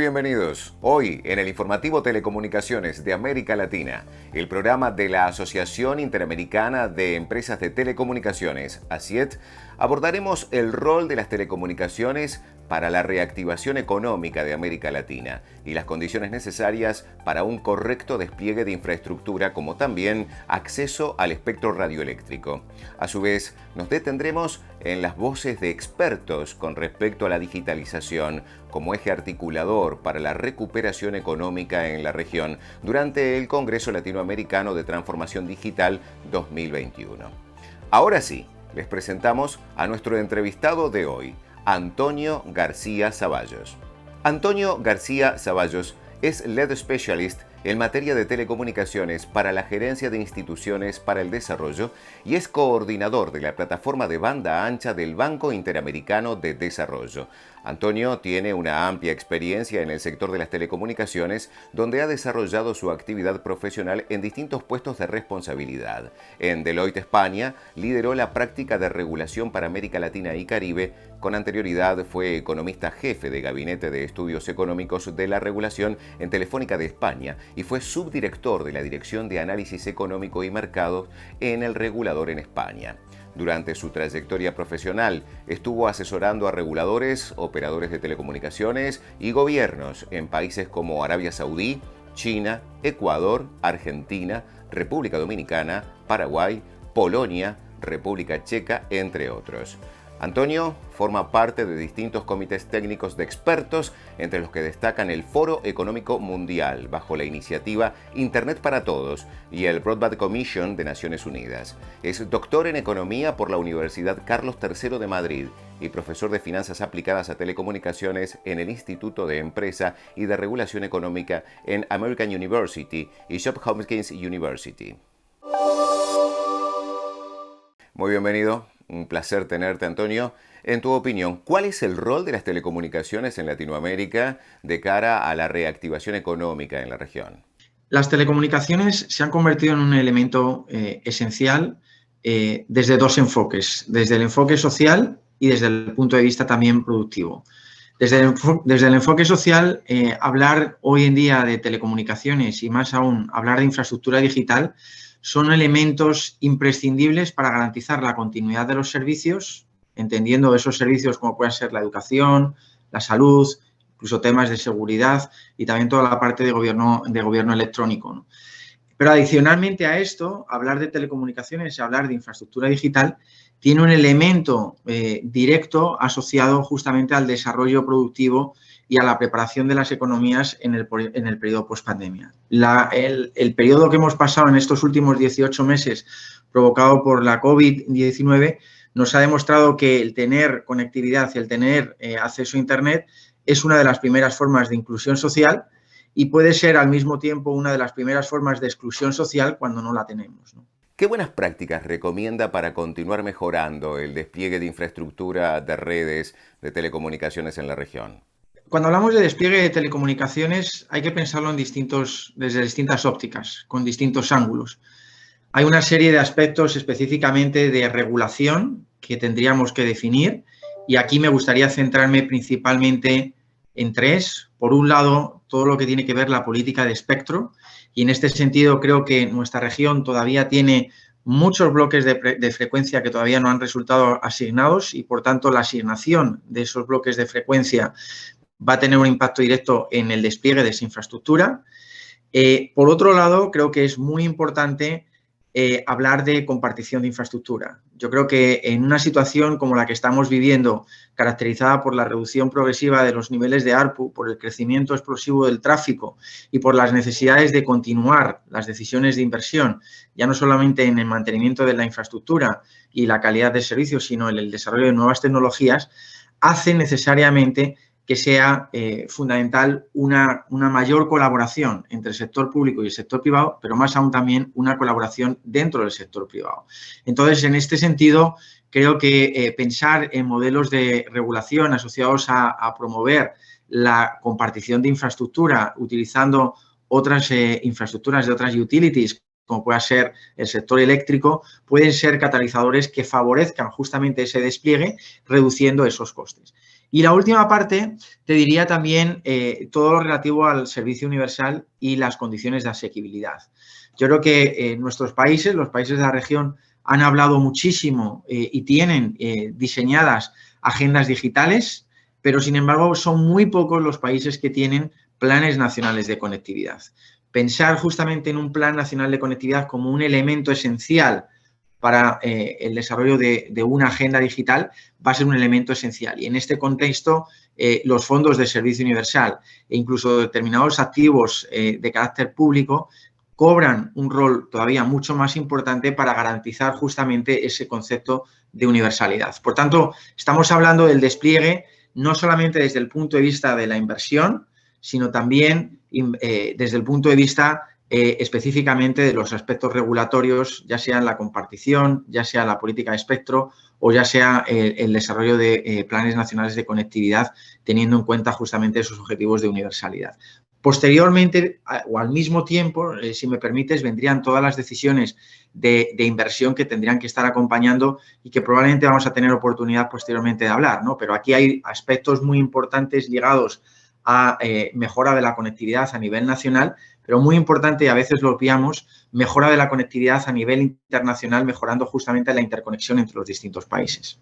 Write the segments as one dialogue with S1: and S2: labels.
S1: bienvenidos. Hoy en el informativo Telecomunicaciones de América Latina, el programa de la Asociación Interamericana de Empresas de Telecomunicaciones, ASIET, abordaremos el rol de las telecomunicaciones para la reactivación económica de América Latina y las condiciones necesarias para un correcto despliegue de infraestructura, como también acceso al espectro radioeléctrico. A su vez, nos detendremos en las voces de expertos con respecto a la digitalización como eje articulador para la recuperación económica en la región durante el Congreso Latinoamericano de Transformación Digital 2021. Ahora sí, les presentamos a nuestro entrevistado de hoy, Antonio García Zavallos. Antonio García Zavallos es Lead Specialist en materia de telecomunicaciones para la Gerencia de Instituciones para el Desarrollo y es coordinador de la plataforma de banda ancha del Banco Interamericano de Desarrollo. Antonio tiene una amplia experiencia en el sector de las telecomunicaciones, donde ha desarrollado su actividad profesional en distintos puestos de responsabilidad. En Deloitte, España, lideró la práctica de regulación para América Latina y Caribe. Con anterioridad fue economista jefe de Gabinete de Estudios Económicos de la Regulación en Telefónica de España y fue subdirector de la Dirección de Análisis Económico y Mercados en el regulador en España. Durante su trayectoria profesional estuvo asesorando a reguladores, operadores de telecomunicaciones y gobiernos en países como Arabia Saudí, China, Ecuador, Argentina, República Dominicana, Paraguay, Polonia, República Checa, entre otros. Antonio forma parte de distintos comités técnicos de expertos, entre los que destacan el Foro Económico Mundial, bajo la iniciativa Internet para Todos, y el Broadband Commission de Naciones Unidas. Es doctor en Economía por la Universidad Carlos III de Madrid y profesor de Finanzas Aplicadas a Telecomunicaciones en el Instituto de Empresa y de Regulación Económica en American University y Johns Hopkins University. Muy bienvenido. Un placer tenerte, Antonio. En tu opinión, ¿cuál es el rol de las telecomunicaciones en Latinoamérica de cara a la reactivación económica en la región?
S2: Las telecomunicaciones se han convertido en un elemento esencial desde dos enfoques, desde el enfoque social y desde el punto de vista también productivo. Desde el enfoque social, hablar hoy en día de telecomunicaciones y más aún hablar de infraestructura digital son elementos imprescindibles para garantizar la continuidad de los servicios, entendiendo esos servicios como pueden ser la educación, la salud, incluso temas de seguridad y también toda la parte de gobierno electrónico, ¿no? Pero adicionalmente a esto, hablar de telecomunicaciones y hablar de infraestructura digital tiene un elemento directo asociado justamente al desarrollo productivo y a la preparación de las economías en el periodo post-pandemia. El periodo que hemos pasado en estos últimos 18 meses provocado por la COVID-19 nos ha demostrado que el tener conectividad y el tener acceso a Internet es una de las primeras formas de inclusión social y puede ser al mismo tiempo una de las primeras formas de exclusión social cuando no la tenemos, ¿no?
S1: ¿Qué buenas prácticas recomienda para continuar mejorando el despliegue de infraestructura de redes de telecomunicaciones en la región?
S2: Cuando hablamos de despliegue de telecomunicaciones hay que pensarlo desde distintas ópticas, con distintos ángulos. Hay una serie de aspectos específicamente de regulación que tendríamos que definir y aquí me gustaría centrarme principalmente en tres. Por un lado, todo lo que tiene que ver la política de espectro y en este sentido creo que nuestra región todavía tiene muchos bloques de frecuencia que todavía no han resultado asignados y, por tanto, la asignación de esos bloques de frecuencia va a tener un impacto directo en el despliegue de esa infraestructura. Por otro lado, creo que es muy importante hablar de compartición de infraestructura. Yo creo que en una situación como la que estamos viviendo, caracterizada por la reducción progresiva de los niveles de ARPU, por el crecimiento explosivo del tráfico y por las necesidades de continuar las decisiones de inversión, ya no solamente en el mantenimiento de la infraestructura y la calidad de servicios, sino en el desarrollo de nuevas tecnologías, hace necesariamente que sea fundamental una mayor colaboración entre el sector público y el sector privado, pero más aún también una colaboración dentro del sector privado. Entonces, en este sentido, creo que pensar en modelos de regulación asociados a promover la compartición de infraestructura utilizando otras infraestructuras de otras utilities, como pueda ser el sector eléctrico, pueden ser catalizadores que favorezcan justamente ese despliegue, reduciendo esos costes. Y la última parte, te diría también todo lo relativo al servicio universal y las condiciones de asequibilidad. Yo creo que nuestros países, los países de la región, han hablado muchísimo y tienen diseñadas agendas digitales, pero sin embargo son muy pocos los países que tienen planes nacionales de conectividad. Pensar justamente en un plan nacional de conectividad como un elemento esencial para el desarrollo de una agenda digital va a ser un elemento esencial. Y en este contexto, los fondos de servicio universal e incluso determinados activos de carácter público cobran un rol todavía mucho más importante para garantizar justamente ese concepto de universalidad. Por tanto, estamos hablando del despliegue no solamente desde el punto de vista de la inversión, sino también desde el punto de vista específicamente de los aspectos regulatorios, ya sea la compartición, ya sea la política de espectro o ya sea el desarrollo de planes nacionales de conectividad, teniendo en cuenta justamente esos objetivos de universalidad. Posteriormente, o al mismo tiempo, si me permites, vendrían todas las decisiones de inversión que tendrían que estar acompañando y que probablemente vamos a tener oportunidad posteriormente de hablar, ¿no? Pero aquí hay aspectos muy importantes ligados a mejora de la conectividad a nivel nacional, pero muy importante, y a veces lo obviamos, mejora de la conectividad a nivel internacional, mejorando justamente la interconexión entre los distintos países.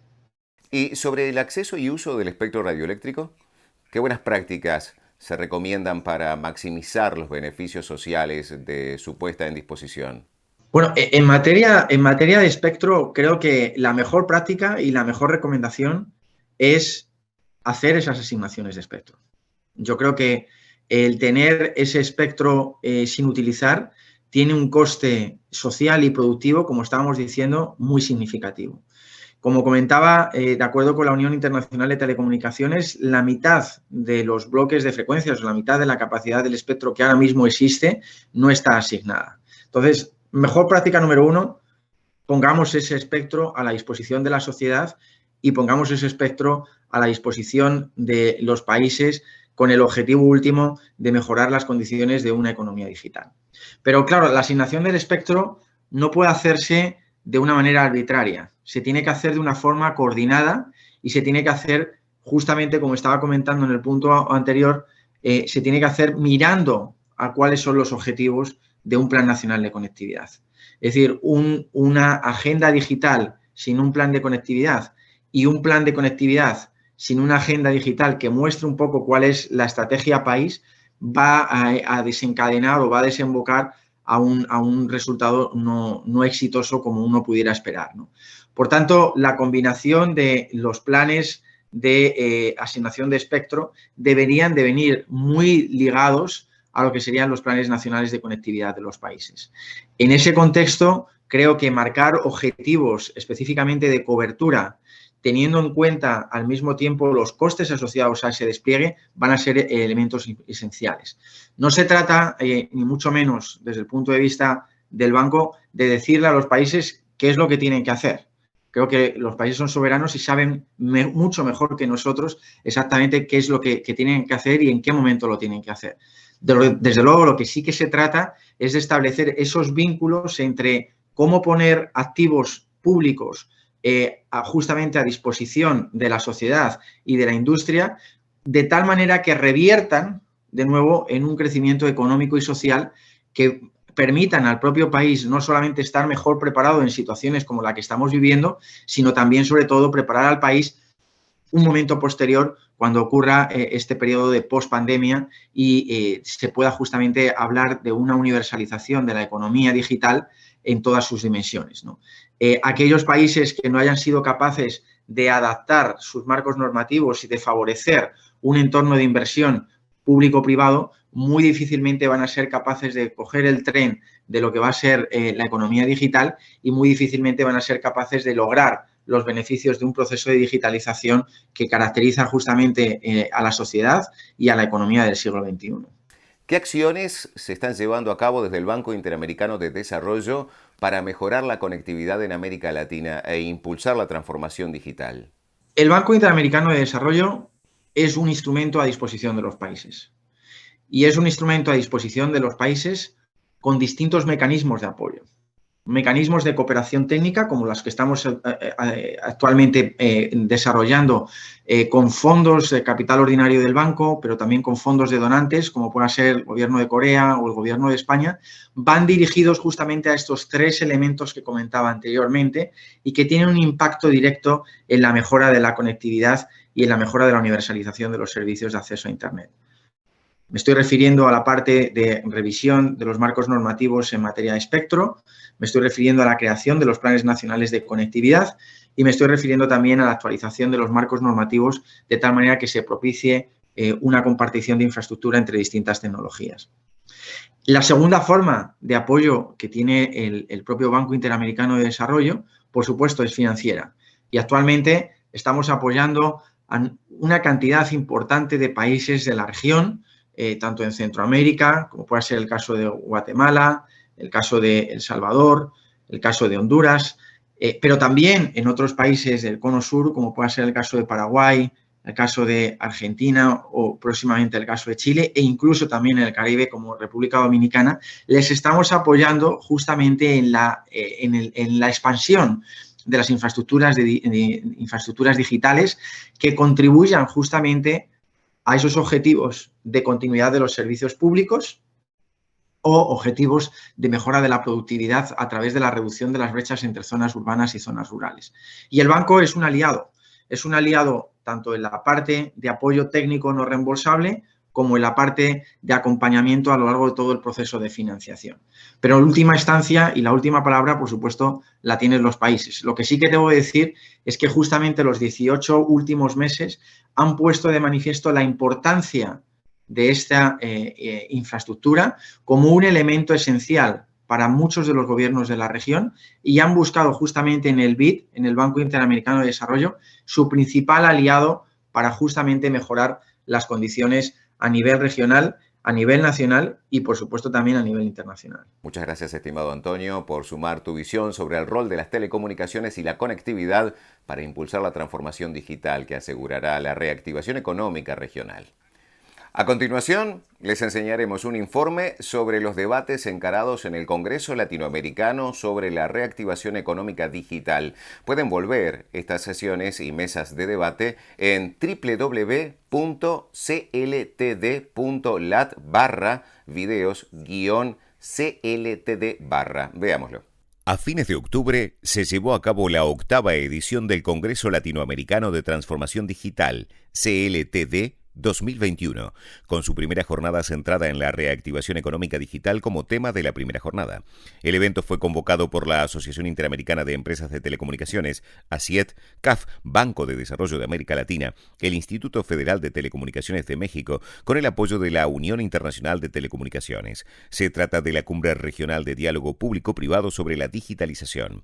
S1: Y sobre el acceso y uso del espectro radioeléctrico, ¿qué buenas prácticas se recomiendan para maximizar los beneficios sociales de su puesta en disposición?
S2: Bueno, en materia de espectro, creo que la mejor práctica y la mejor recomendación es hacer esas asignaciones de espectro. Yo creo que el tener ese espectro sin utilizar tiene un coste social y productivo, como estábamos diciendo, muy significativo. Como comentaba, de acuerdo con la Unión Internacional de Telecomunicaciones, la mitad de los bloques de frecuencias o la mitad de la capacidad del espectro que ahora mismo existe no está asignada. Entonces, mejor práctica número 1, pongamos ese espectro a la disposición de la sociedad y pongamos ese espectro a la disposición de los países con el objetivo último de mejorar las condiciones de una economía digital. Pero claro, la asignación del espectro no puede hacerse de una manera arbitraria, se tiene que hacer de una forma coordinada y se tiene que hacer, justamente como estaba comentando en el punto anterior, se tiene que hacer mirando a cuáles son los objetivos de un plan nacional de conectividad. Es decir, una agenda digital sin un plan de conectividad y un plan de conectividad sin una agenda digital que muestre un poco cuál es la estrategia país, va a desencadenar o va a desembocar a un resultado no exitoso como uno pudiera esperar, ¿no? Por tanto, la combinación de los planes de asignación de espectro deberían de venir muy ligados a lo que serían los planes nacionales de conectividad de los países. En ese contexto, creo que marcar objetivos específicamente de cobertura, teniendo en cuenta al mismo tiempo los costes asociados a ese despliegue, van a ser elementos esenciales. No se trata, ni mucho menos desde el punto de vista del banco, de decirle a los países qué es lo que tienen que hacer. Creo que los países son soberanos y saben mucho mejor que nosotros exactamente qué es lo que tienen que hacer y en qué momento lo tienen que hacer. Desde luego, lo que sí que se trata es de establecer esos vínculos entre cómo poner activos públicos justamente a disposición de la sociedad y de la industria, de tal manera que reviertan de nuevo en un crecimiento económico y social que permitan al propio país no solamente estar mejor preparado en situaciones como la que estamos viviendo, sino también, sobre todo, preparar al país un momento posterior cuando ocurra este periodo de post-pandemia y se pueda justamente hablar de una universalización de la economía digital en todas sus dimensiones, ¿no? Aquellos países que no hayan sido capaces de adaptar sus marcos normativos y de favorecer un entorno de inversión público-privado, muy difícilmente van a ser capaces de coger el tren de lo que va a ser la economía digital y muy difícilmente van a ser capaces de lograr los beneficios de un proceso de digitalización que caracteriza justamente a la sociedad y a la economía del siglo XXI.
S1: ¿Qué acciones se están llevando a cabo desde el Banco Interamericano de Desarrollo para mejorar la conectividad en América Latina e impulsar la transformación digital?
S2: El Banco Interamericano de Desarrollo es un instrumento a disposición de los países. Y es un instrumento a disposición de los países con distintos mecanismos de apoyo. mecanismos de cooperación técnica como los que estamos actualmente desarrollando con fondos de capital ordinario del banco, pero también con fondos de donantes, como pueda ser el Gobierno de Corea o el Gobierno de España, van dirigidos justamente a estos tres elementos que comentaba anteriormente y que tienen un impacto directo en la mejora de la conectividad y en la mejora de la universalización de los servicios de acceso a Internet. Me estoy refiriendo a la parte de revisión de los marcos normativos en materia de espectro, me estoy refiriendo a la creación de los planes nacionales de conectividad y me estoy refiriendo también a la actualización de los marcos normativos de tal manera que se propicie una compartición de infraestructura entre distintas tecnologías. La segunda forma de apoyo que tiene el propio Banco Interamericano de Desarrollo, por supuesto, es financiera. Y actualmente estamos apoyando a una cantidad importante de países de la región, tanto en Centroamérica, como puede ser el caso de Guatemala, el caso de El Salvador, el caso de Honduras, pero también en otros países del Cono Sur, como puede ser el caso de Paraguay, el caso de Argentina o próximamente el caso de Chile e incluso también en el Caribe como República Dominicana, les estamos apoyando justamente en la expansión de las infraestructuras digitales que contribuyan justamente a esos objetivos de continuidad de los servicios públicos o objetivos de mejora de la productividad a través de la reducción de las brechas entre zonas urbanas y zonas rurales. Y el banco es un aliado tanto en la parte de apoyo técnico no reembolsable como en la parte de acompañamiento a lo largo de todo el proceso de financiación. Pero en última instancia, y la última palabra, por supuesto, la tienen los países. Lo que sí que debo decir es que justamente los 18 últimos meses han puesto de manifiesto la importancia de esta infraestructura como un elemento esencial para muchos de los gobiernos de la región y han buscado justamente en el BID, en el Banco Interamericano de Desarrollo, su principal aliado para justamente mejorar las condiciones a nivel regional, a nivel nacional y, por supuesto, también a nivel internacional.
S1: Muchas gracias, estimado Antonio, por sumar tu visión sobre el rol de las telecomunicaciones y la conectividad para impulsar la transformación digital que asegurará la reactivación económica regional. A continuación, les enseñaremos un informe sobre los debates encarados en el Congreso Latinoamericano sobre la reactivación económica digital. Pueden volver estas sesiones y mesas de debate en www.cltd.lat/videos-cltd/. Veámoslo. A fines de octubre se llevó a cabo la 8ª edición del Congreso Latinoamericano de Transformación Digital, CLTD, 2021, con su primera jornada centrada en la reactivación económica digital como tema de la primera jornada. El evento fue convocado por la Asociación Interamericana de Empresas de Telecomunicaciones, ASIET, CAF, Banco de Desarrollo de América Latina, el Instituto Federal de Telecomunicaciones de México, con el apoyo de la Unión Internacional de Telecomunicaciones. Se trata de la Cumbre Regional de Diálogo Público-Privado sobre la Digitalización.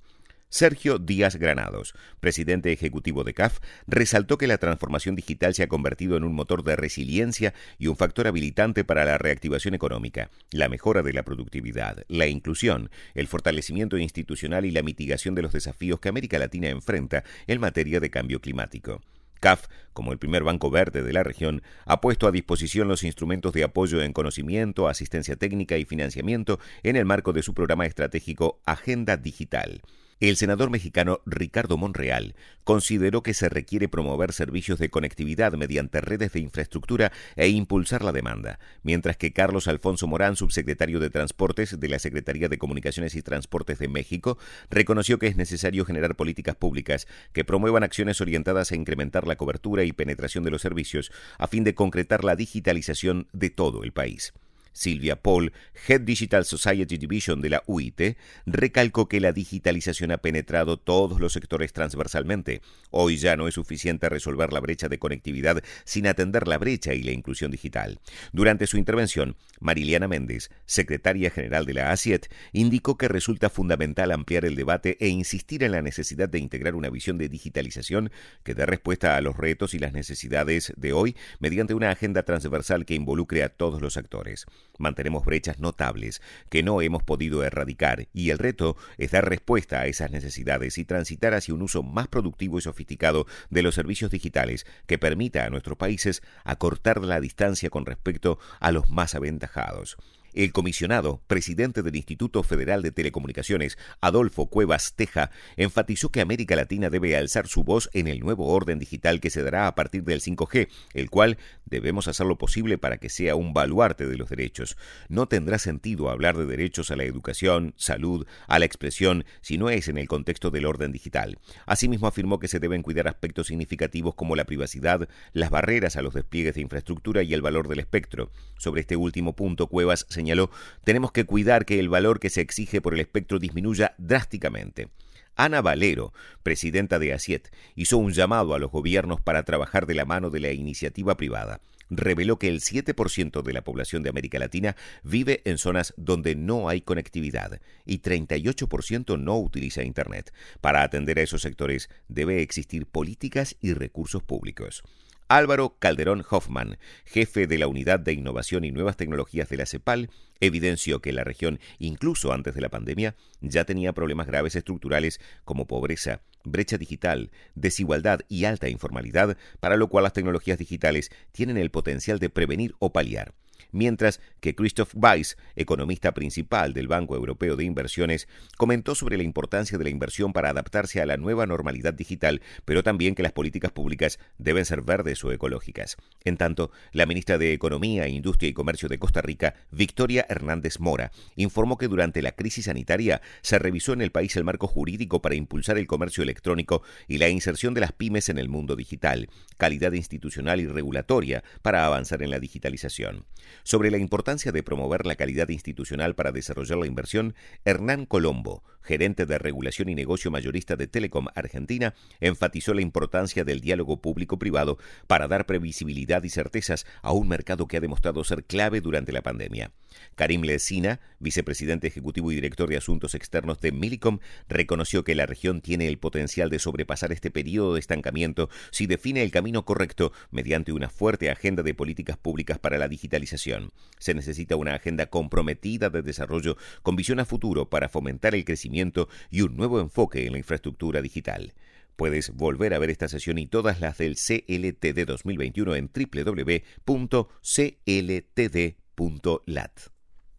S1: Sergio Díaz Granados, presidente ejecutivo de CAF, resaltó que la transformación digital se ha convertido en un motor de resiliencia y un factor habilitante para la reactivación económica, la mejora de la productividad, la inclusión, el fortalecimiento institucional y la mitigación de los desafíos que América Latina enfrenta en materia de cambio climático. CAF, como el primer banco verde de la región, ha puesto a disposición los instrumentos de apoyo en conocimiento, asistencia técnica y financiamiento en el marco de su programa estratégico Agenda Digital. El senador mexicano Ricardo Monreal consideró que se requiere promover servicios de conectividad mediante redes de infraestructura e impulsar la demanda, mientras que Carlos Alfonso Morán, subsecretario de Transportes de la Secretaría de Comunicaciones y Transportes de México, reconoció que es necesario generar políticas públicas que promuevan acciones orientadas a incrementar la cobertura y penetración de los servicios a fin de concretar la digitalización de todo el país. Silvia Paul, Head Digital Society Division de la UIT, recalcó que la digitalización ha penetrado todos los sectores transversalmente. Hoy ya no es suficiente resolver la brecha de conectividad sin atender la brecha y la inclusión digital. Durante su intervención, Mariliana Méndez, secretaria general de la ASIET, indicó que resulta fundamental ampliar el debate e insistir en la necesidad de integrar una visión de digitalización que dé respuesta a los retos y las necesidades de hoy mediante una agenda transversal que involucre a todos los actores. Mantenemos brechas notables que no hemos podido erradicar y el reto es dar respuesta a esas necesidades y transitar hacia un uso más productivo y sofisticado de los servicios digitales que permita a nuestros países acortar la distancia con respecto a los más aventajados. El comisionado, presidente del Instituto Federal de Telecomunicaciones, Adolfo Cuevas Teja, enfatizó que América Latina debe alzar su voz en el nuevo orden digital que se dará a partir del 5G, el cual debemos hacer lo posible para que sea un baluarte de los derechos. No tendrá sentido hablar de derechos a la educación, salud, a la expresión, si no es en el contexto del orden digital. Asimismo, afirmó que se deben cuidar aspectos significativos como la privacidad, las barreras a los despliegues de infraestructura y el valor del espectro. Sobre este último punto, Cuevas señaló, tenemos que cuidar que el valor que se exige por el espectro disminuya drásticamente. Ana Valero, presidenta de ACIET, hizo un llamado a los gobiernos para trabajar de la mano de la iniciativa privada. Reveló que el 7% de la población de América Latina vive en zonas donde no hay conectividad y 38% no utiliza Internet. Para atender a esos sectores debe existir políticas y recursos públicos. Álvaro Calderón Hoffman, jefe de la Unidad de Innovación y Nuevas Tecnologías de la CEPAL, evidenció que la región, incluso antes de la pandemia, ya tenía problemas graves estructurales como pobreza, brecha digital, desigualdad y alta informalidad, para lo cual las tecnologías digitales tienen el potencial de prevenir o paliar. Mientras que Christoph Weiss, economista principal del Banco Europeo de Inversiones, comentó sobre la importancia de la inversión para adaptarse a la nueva normalidad digital, pero también que las políticas públicas deben ser verdes o ecológicas. En tanto, la ministra de Economía, Industria y Comercio de Costa Rica, Victoria Hernández Mora, informó que durante la crisis sanitaria se revisó en el país el marco jurídico para impulsar el comercio electrónico y la inserción de las pymes en el mundo digital, calidad institucional y regulatoria para avanzar en la digitalización. Sobre la importancia de promover la calidad institucional para desarrollar la inversión, Hernán Colombo, gerente de regulación y negocio mayorista de Telecom Argentina, enfatizó la importancia del diálogo público-privado para dar previsibilidad y certezas a un mercado que ha demostrado ser clave durante la pandemia. Karim Lesina, vicepresidente ejecutivo y director de Asuntos Externos de Millicom, reconoció que la región tiene el potencial de sobrepasar este periodo de estancamiento si define el camino correcto mediante una fuerte agenda de políticas públicas para la digitalización. Se necesita una agenda comprometida de desarrollo con visión a futuro para fomentar el crecimiento y un nuevo enfoque en la infraestructura digital. Puedes volver a ver esta sesión y todas las del CLTD 2021 en www.cltd.lat.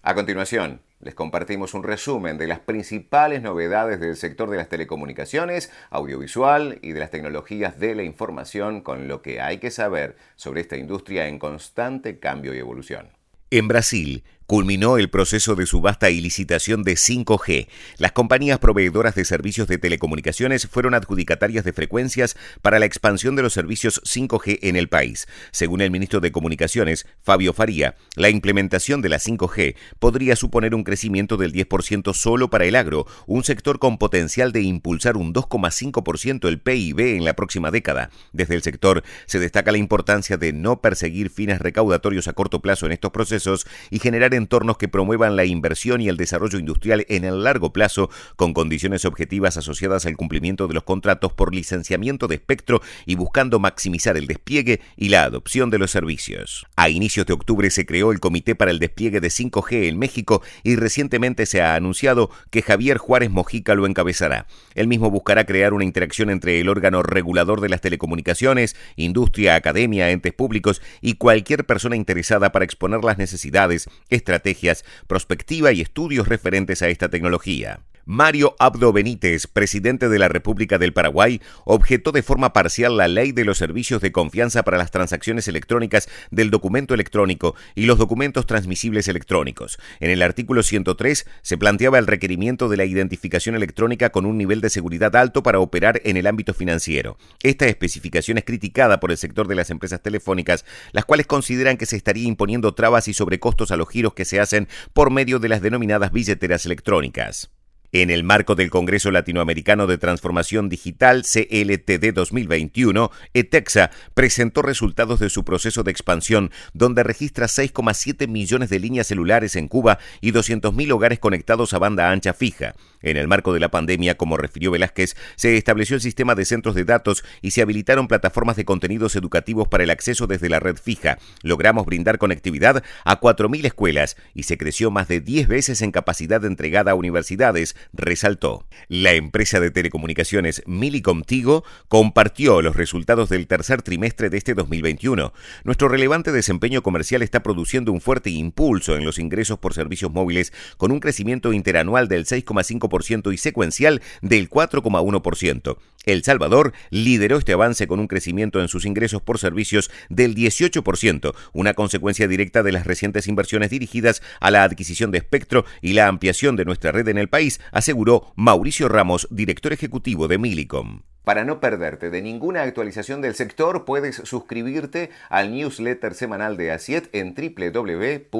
S1: A continuación, les compartimos un resumen de las principales novedades del sector de las telecomunicaciones, audiovisual y de las tecnologías de la información, con lo que hay que saber sobre esta industria en constante cambio y evolución. En Brasil, culminó el proceso de subasta y licitación de 5G. Las compañías proveedoras de servicios de telecomunicaciones fueron adjudicatarias de frecuencias para la expansión de los servicios 5G en el país. Según el ministro de Comunicaciones, Fabio Faria, la implementación de la 5G podría suponer un crecimiento del 10% solo para el agro, un sector con potencial de impulsar un 2,5% el PIB en la próxima década. Desde el sector se destaca la importancia de no perseguir fines recaudatorios a corto plazo en estos procesos y generar entornos que promuevan la inversión y el desarrollo industrial en el largo plazo, con condiciones objetivas asociadas al cumplimiento de los contratos por licenciamiento de espectro y buscando maximizar el despliegue y la adopción de los servicios. A inicios de octubre se creó el Comité para el Despliegue de 5G en México y recientemente se ha anunciado que Javier Juárez Mojica lo encabezará. Él mismo buscará crear una interacción entre el órgano regulador de las telecomunicaciones, industria, academia, entes públicos y cualquier persona interesada para exponer las necesidades, estrategias, prospectiva y estudios referentes a esta tecnología. Mario Abdo Benítez, presidente de la República del Paraguay, objetó de forma parcial la Ley de los Servicios de Confianza para las Transacciones Electrónicas del Documento Electrónico y los documentos transmisibles electrónicos. En el artículo 103 se planteaba el requerimiento de la identificación electrónica con un nivel de seguridad alto para operar en el ámbito financiero. Esta especificación es criticada por el sector de las empresas telefónicas, las cuales consideran que se estaría imponiendo trabas y sobrecostos a los giros que se hacen por medio de las denominadas billeteras electrónicas. En el marco del Congreso Latinoamericano de Transformación Digital CLTD 2021, ETEXA presentó resultados de su proceso de expansión, donde registra 6,7 millones de líneas celulares en Cuba y 200.000 hogares conectados a banda ancha fija. En el marco de la pandemia, como refirió Velázquez, se estableció el sistema de centros de datos y se habilitaron plataformas de contenidos educativos para el acceso desde la red fija. Logramos brindar conectividad a 4.000 escuelas y se creció más de 10 veces en capacidad entregada a universidades, resaltó. La empresa de telecomunicaciones Millicom-Tigo compartió los resultados del tercer trimestre de este 2021. Nuestro relevante desempeño comercial está produciendo un fuerte impulso en los ingresos por servicios móviles, con un crecimiento interanual del 6,5% y secuencial del 4,1%. El Salvador lideró este avance con un crecimiento en sus ingresos por servicios del 18%, una consecuencia directa de las recientes inversiones dirigidas a la adquisición de espectro y la ampliación de nuestra red en el país, aseguró Mauricio Ramos, director ejecutivo de Millicom. Para no perderte de ninguna actualización del sector, puedes suscribirte al newsletter semanal de Asiet en www.asiet.lat.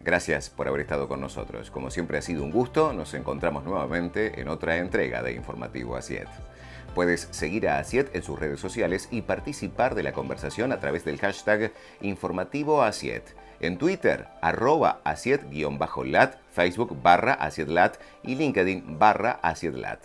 S1: Gracias por haber estado con nosotros. Como siempre ha sido un gusto, nos encontramos nuevamente en otra entrega de Informativo Asiet. Puedes seguir a Asiet en sus redes sociales y participar de la conversación a través del hashtag Informativo Asiet. En Twitter, @Asiet_lat, Facebook /AsietLat y LinkedIn /AsietLat.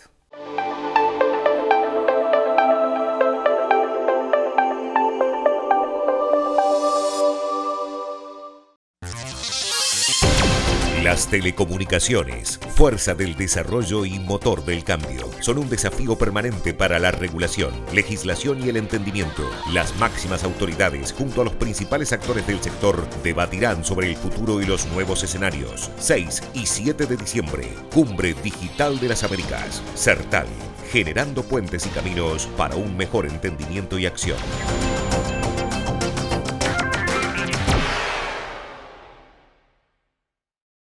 S1: Las telecomunicaciones, fuerza del desarrollo y motor del cambio, son un desafío permanente para la regulación, legislación y el entendimiento. Las máximas autoridades, junto a los principales actores del sector, debatirán sobre el futuro y los nuevos escenarios. 6 y 7 de diciembre, Cumbre Digital de las Américas, CERTAL, generando puentes y caminos para un mejor entendimiento y acción.